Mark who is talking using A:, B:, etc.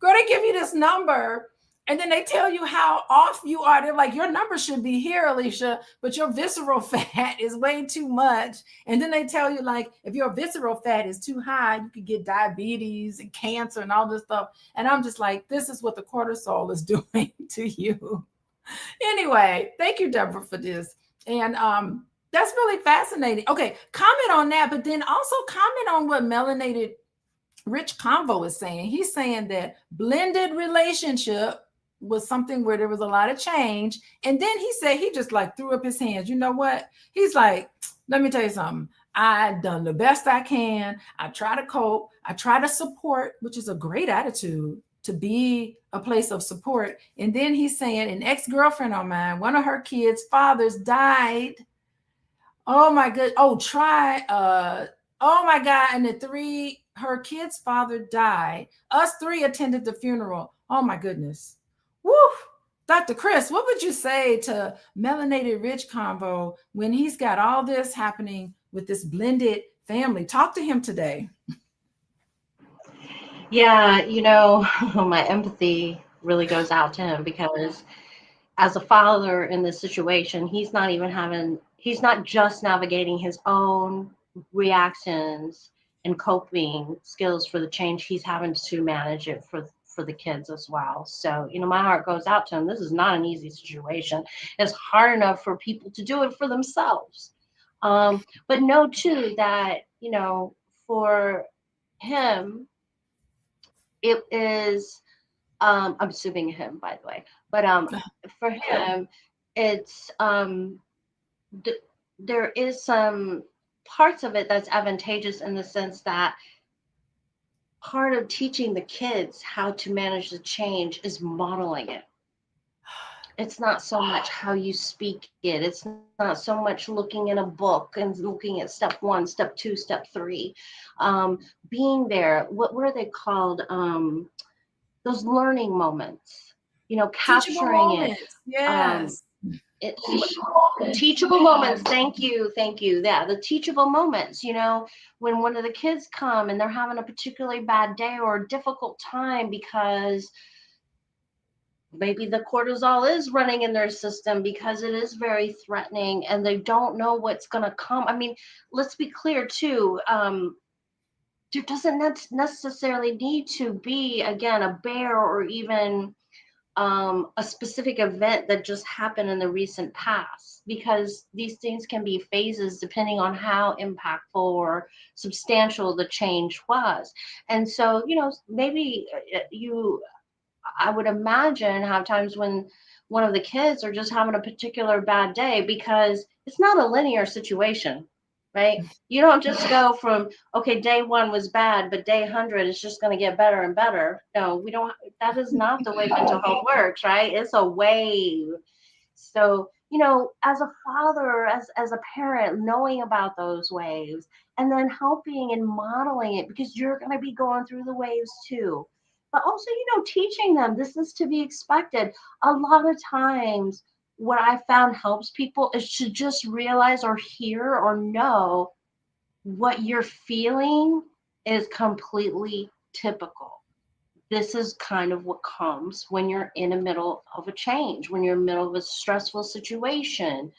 A: Girl, they give you this number and then they tell you how off you are. They're like, your number should be here, Alicia, but your visceral fat is way too much. And then they tell you, like, if your visceral fat is too high, you could get diabetes and cancer and all this stuff. And I'm just like, this is what the cortisol is doing to you. Anyway, thank you, Deborah, for this. And that's really fascinating. Okay, comment on that, but then also comment on what Melanated Rich Convo is saying. He's saying that blended relationship was something where there was a lot of change. And then he said he just like threw up his hands. You know what? He's like, let me tell you something. I've done the best I can. I try to cope. I try to support, which is a great attitude to be a place of support. And then he's saying an ex-girlfriend of mine, one of her kids' fathers died. Oh my good. Oh my God. And her kid's father died. Us three attended the funeral. Oh my goodness. Woo. Dr. Chris, what would you say to Melanated Rich Convo when he's got all this happening with this blended family? Talk to him today.
B: Yeah, my empathy really goes out to him because as a father in this situation, he's not just navigating his own reactions and coping skills for the change, he's having to manage it for the kids as well. So, my heart goes out to him. This is not an easy situation. It's hard enough for people to do it for themselves. But know too that, for him, it is I'm assuming him, by the way, but for him, it's there is some parts of it that's advantageous in the sense that part of teaching the kids how to manage the change is modeling it. It's not so much how you speak it. It's not so much looking in a book and looking at step one, step two, step three. Being there, what are they called? Those learning moments,
A: Teachable
B: capturing it.
A: moments.
B: Um,
A: Yes.
B: it teachable moments. Thank you. Yeah, the teachable moments. When one of the kids come and they're having a particularly bad day or a difficult time because maybe the cortisol is running in their system because it is very threatening and they don't know what's going to come. I mean, let's be clear too. There doesn't necessarily need to be, again, a bear or even a specific event that just happened in the recent past, because these things can be phases depending on how impactful or substantial the change was. And so, maybe I would imagine have times when one of the kids are just having a particular bad day, because it's not a linear situation, right? You don't just go from, okay, day one was bad, but day 100 is just going to get better and better. No, we don't. That is not the way mental health works, right? It's a wave. So, as a father, as a parent, knowing about those waves and then helping and modeling it, because you're going to be going through the waves too. But also, teaching them this is to be expected. A lot of times, what I found helps people is to just realize or hear or know what you're feeling is completely typical. This is kind of what comes when you're in the middle of a change, when you're in the middle of a stressful situation.